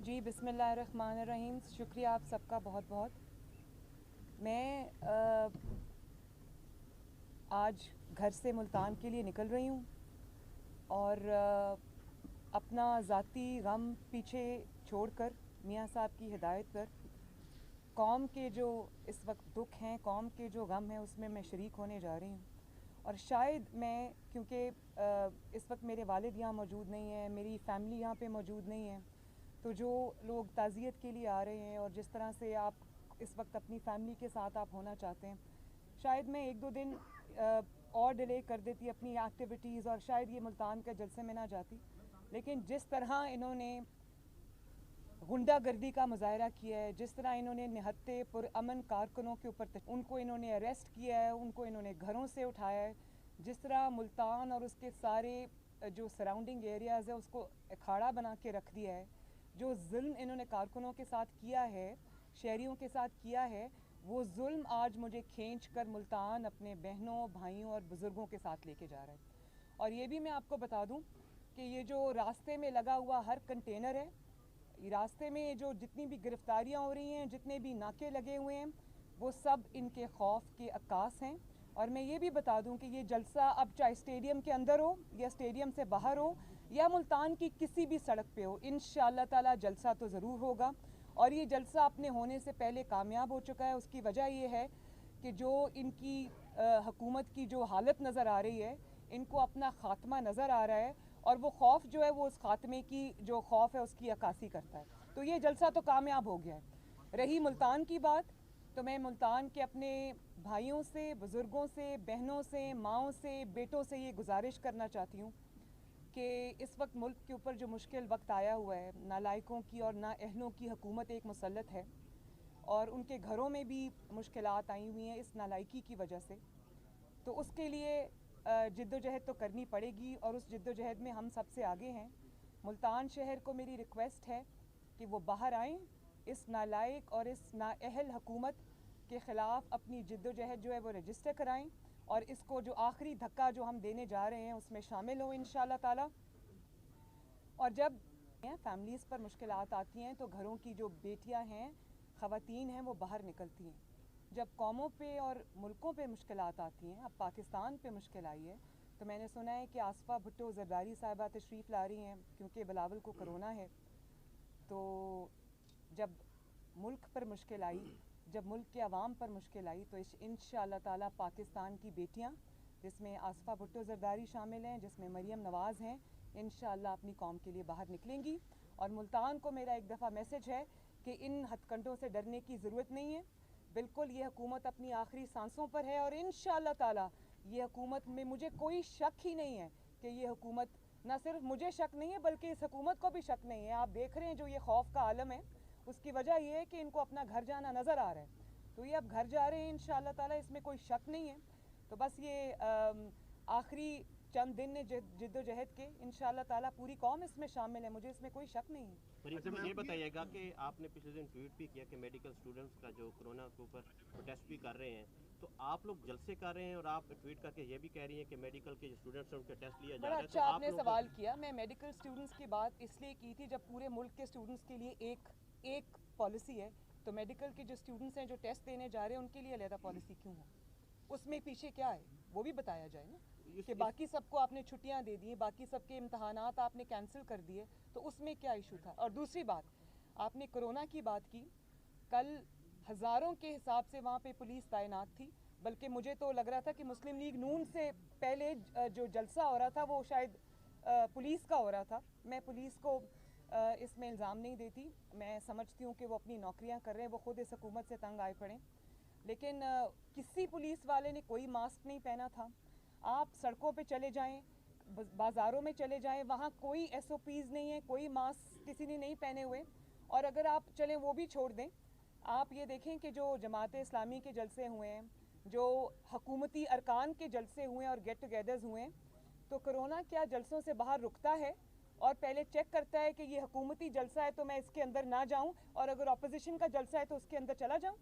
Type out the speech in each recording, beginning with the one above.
जी बिस्मिल्लाहिर्रहमानिर्रहीम। शुक्रिया आप सबका बहुत बहुत। मैं आज घर से मुल्तान के लिए निकल रही हूँ और अपना ज़ाती गम पीछे छोड़कर मियाँ साहब की हिदायत पर कौम के जो इस वक्त दुख हैं, कौम के जो गम हैं, उसमें मैं शरीक होने जा रही हूँ। और शायद मैं, क्योंकि इस वक्त मेरे वालिद यहाँ मौजूद नहीं हैं, मेरी फ़ैमिली यहाँ पे मौजूद नहीं है, तो जो लोग ताज़ियत के लिए आ रहे हैं और जिस तरह से आप इस वक्त अपनी फ़ैमिली के साथ आप होना चाहते हैं, शायद मैं एक दो दिन और डिले कर देती अपनी एक्टिविटीज़ और शायद ये मुल्तान का जलसे में ना जाती। लेकिन जिस तरह इन्होंने गुंडागर्दी का मुजाहरा किया है, जिस तरह इन्होंने निहत्ते पुरअमन कारकुनों के ऊपर उनको इन्होंने अरेस्ट किया है, उनको इन्होंने घरों से उठाया है, जिस तरह मुल्तान और उसके सारे जो सराउंडिंग एरियाज़ है उसको अखाड़ा बना के रख दिया है, जो जुल्म इन्होंने कारकुनों के साथ किया है, शहरियों के साथ किया है, वो जुल्म आज मुझे खींच कर मुल्तान अपने बहनों, भाइयों और बुज़ुर्गों के साथ लेके जा रहा है। और ये भी मैं आपको बता दूं कि ये जो रास्ते में लगा हुआ हर कंटेनर है, रास्ते में जो जितनी भी गिरफ्तारियां हो रही हैं, जितने भी नाके लगे हुए हैं, वो सब इनके खौफ के अक्कास हैं। और मैं ये भी बता दूं कि ये जलसा अब चाहे स्टेडियम के अंदर हो या स्टेडियम से बाहर हो या मुल्तान की किसी भी सड़क पे हो, इंशाअल्लाह ताला जलसा तो ज़रूर होगा। और ये जलसा अपने होने से पहले कामयाब हो चुका है। उसकी वजह ये है कि जो इनकी हुकूमत की जो हालत नज़र आ रही है, इनको अपना ख़ात्मा नज़र आ रहा है और वो खौफ जो है वो उस खात्मे की जो खौफ है उसकी अक्कासी करता है। तो ये जलसा तो कामयाब हो गया है। रही मुल्तान की बात, तो मैं मुल्तान के अपने भाइयों से, बुज़ुर्गों से, बहनों से, माँओं से, बेटों से ये गुजारिश करना चाहती हूँ कि इस वक्त मुल्क के ऊपर जो मुश्किल वक्त आया हुआ है, नालायकों की और नाअहलों की हुकूमत एक मुसल्लत है और उनके घरों में भी मुश्किलात आई हुई हैं इस नालायकी की वजह से। तो उसके लिए जद्दोजहद तो करनी पड़ेगी और उस जद्दोजहद में हम सबसे आगे हैं। मुल्तान शहर को मेरी रिक्वेस्ट है कि वो बाहर आएँ, इस नालायक और इस नाअहल हुकूमत के ख़िलाफ़ अपनी जद्दोजहद जो है वो रजिस्टर कराएँ और इसको जो आखिरी धक्का जो हम देने जा रहे हैं उसमें शामिल हों इंशाअल्लाह ताला। और जब फैमिलीज़ पर मुश्किलात आती हैं तो घरों की जो बेटियां हैं, ख़वातीन हैं, वो बाहर निकलती हैं। जब कौमों पे और मुल्कों पे मुश्किलात आती हैं, अब पाकिस्तान पे मुश्किल आई है, तो मैंने सुना है कि आसफ़ा भुट्टो ज़रदारी साहिबा तशरीफ़ ला रही हैं क्योंकि बिलावल को कोरोना है। तो जब मुल्क पर मुश्किल आई, जब मुल्क के अवाम पर मुश्किल आई, तो इंशाअल्लाह ताला पाकिस्तान की बेटियां, जिसमें आसफ़ा भुट्टो ज़रदारी शामिल हैं, जिसमें मरियम नवाज़ हैं, इंशाअल्लाह अपनी कौम के लिए बाहर निकलेंगी। और मुल्तान को मेरा एक दफ़ा मैसेज है कि इन हथकंडों से डरने की ज़रूरत नहीं है। बिल्कुल ये हुकूमत अपनी आखिरी सांसों पर है और इंशाअल्लाह ताला ये हुकूमत में मुझे कोई शक ही नहीं है कि ये हुकूमत, ना सिर्फ मुझे शक नहीं है बल्कि इस हुकूमत को भी शक नहीं है। आप देख रहे हैं जो ये खौफ का आलम है, उसकी वजह ये है कि इनको अपना घर जाना नज़र आ रहा है। तो ये अब घर जा रहे हैं इंशाअल्लाह ताला, इसमें कोई शक नहीं है। तो बस ये आखिरी चंद दिन ने जिद्दोजहद के, इंशाअल्लाह ताला पूरी कौम इसमें शामिल है, मुझे इसमें कोई शक नहीं है। अच्छा, ये बताइएगा कि आपने पिछले दिन ट्वीट भी किया कि मेडिकल स्टूडेंट्स का जो कोरोना के ऊपर प्रोटेस्ट भी कर रहे हैं, तो आप लोग जलसे कर रहे हैं और आप ट्वीट करके ये भी कह रही हैं कि मेडिकल के जो स्टूडेंट्स हैं उनके टेस्ट लिया जा बड़ा रहा है, तो अच्छा आप आपने लोग सवाल किया। मैं मेडिकल स्टूडेंट्स की बात इसलिए की थी जब पूरे मुल्क के स्टूडेंट्स के लिए एक पॉलिसी है, तो मेडिकल के जो स्टूडेंट्स हैं जो टेस्ट देने जा रहे हैं उनके लिए अलग पॉलिसी क्यों हो? उसमें पीछे क्या है वो भी बताया जाए ना, कि बाकी सबको आपने छुट्टियां दे दी, बाकी सबके इम्तहानात आपने कैंसिल कर दिए, तो उसमें क्या इशू था? और दूसरी बात, आपने कोरोना की बात की, कल हज़ारों के हिसाब से वहाँ पे पुलिस तैनात थी, बल्कि मुझे तो लग रहा था कि मुस्लिम लीग नून से पहले जो जलसा हो रहा था वो शायद पुलिस का हो रहा था। मैं पुलिस को इसमें इल्ज़ाम नहीं देती, मैं समझती हूँ कि वो अपनी नौकरियाँ कर रहे हैं, वो ख़ुद इस हुकूमत से तंग आए पड़े। लेकिन किसी पुलिस वाले ने कोई मास्क नहीं पहना था। आप सड़कों पे चले जाएं, बाज़ारों में चले जाएं, वहाँ कोई SOPs नहीं है, कोई मास्क किसी ने नहीं पहने हुए। और अगर आप चलें वो भी छोड़ दें, आप ये देखें कि जो जमात इस्लामी के जलसे हुए हैं, जो हकूमती अरकान के जलसे हुए हैं और गेट टुगेदर्स हुए हैं, तो कोरोना क्या जलसों से बाहर रुकता है और पहले चेक करता है कि ये हुकूमती जलसा है तो मैं इसके अंदर ना जाऊं, और अगर अपोजिशन का जलसा है तो उसके अंदर चला जाऊं?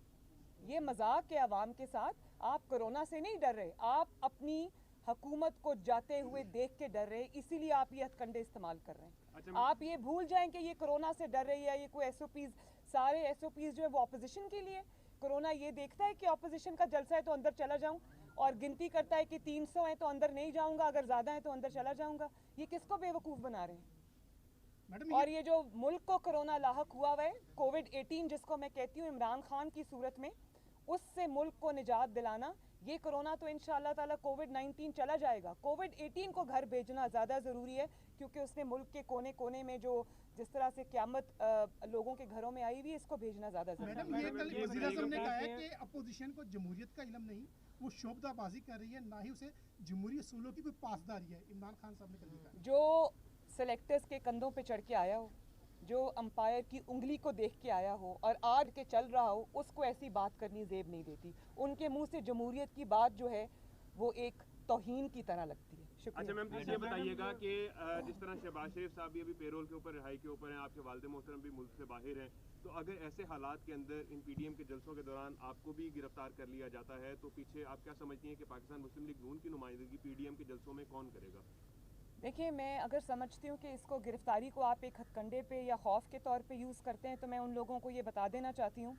ये मजाक के अवाम के साथ। आप कोरोना से नहीं डर रहे, आप अपनी हुकूमत को जाते हुए देख के डर रहे, इसीलिए आप ये हथकंडे इस्तेमाल कर रहे हैं। अच्छा, आप ये भूल जाएं कि ये कोरोना से डर रही है, ये कोई एसओपीज, सारे एसओपीज जो है वो ऑपोजिशन के लिए। कोरोना ये देखता है कि ऑपोजिशन का जलसा है तो अंदर चला जाऊं, और गिनती करता है कि 300 हैं तो अंदर नहीं जाऊंगा, अगर ज़्यादा है तो अंदर चला जाऊंगा। ये किसको बेवकूफ़ बना रहे हैं? मैडम और ये जो मुल्क को कोरोना लाहक हुआ हुआ है, कोविड-18 जिसको मैं कहती हूँ इमरान खान की सूरत में, उससे मुल्क को निजात दिलाना, ये कोरोना तो इंशाअल्लाह ताला कोविड-19 चला जाएगा, कोविड-18 को घर भेजना ज़्यादा ज़रूरी है, क्योंकि उसने मुल्क के कोने कोने में जो जिस तरह से क़यामत लोगों के घरों में आई हुई है, इसको भेजना ज़्यादा ज़रूरी है। मैडम ये कल वज़ीर आज़म ने कहा है कि अपोजिशन को जमहूरियत का इल्म नहीं, वो शोबदाबाजी कर रही है, ना ही उसे जमहूरी असूलों की कोई पासदारी है। इमरान खान साहब ने कल कहा जो सेलेक्टर्स के कंधों पे चढ़ के आया हो, जो अंपायर की उंगली को देख के आया हो और आज के चल रहा हो, उसको ऐसी बात करनी ज़ेब नहीं देती। उनके मुंह से जमहूरियत की बात जो है वो एक तौहीन की तरह लगती है। अच्छा शुक्रिया। मैम, प्लीज ये बताइएगा कि जिस तरह शहबाज शरीफ साहब भी अभी पेरोल के ऊपर, रिहाई के ऊपर हैं, आपके वालिद मोहतरम भी मुल्क से बाहर हैं, तो अगर ऐसे हालात के अंदर इन पीडीएम के जलसों के दौरान आपको भी गिरफ्तार कर लिया जाता है, तो पीछे आप क्या समझती हैं कि पाकिस्तान मुस्लिम लीग नून की नुमाइंदगी पीडीएम के जलसों में कौन करेगा? देखिए, मैं अगर समझती हूँ कि इसको गिरफ्तारी को आप एक हथकंडे पे या खौफ के तौर पे यूज़ करते हैं, तो मैं उन लोगों को ये बता देना चाहती हूँ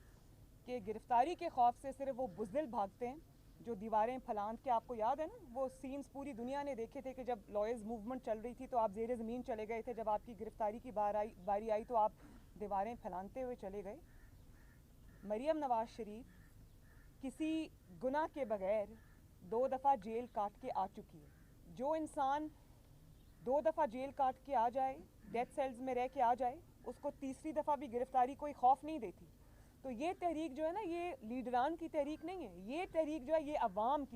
कि गिरफ्तारी के खौफ से सिर्फ वो बुज़दिल भागते हैं जो दीवारें फलांत के। आपको याद है ना वो सीन्स, पूरी दुनिया ने देखे थे कि जब लॉयर्स मूवमेंट चल रही थी तो आप ज़ेरे ज़मीन चले गए थे, जब आपकी गिरफ्तारी की बारी आई तो आप दीवारें फैलाते हुए चले गए। मरियम नवाज शरीफ किसी गुनाह के बगैर 2 दफ़ा जेल काट के आ चुकी है। जो इंसान 2 दफ़ा जेल काट के आ जाए, डेथ सेल्स में रह के आ जाए, उसको तीसरी दफ़ा भी गिरफ्तारी कोई खौफ नहीं देती। तो ये तहरीक जो है ना, ये लीडरान की तहरीक नहीं है, ये तहरीक जो है ये अवाम की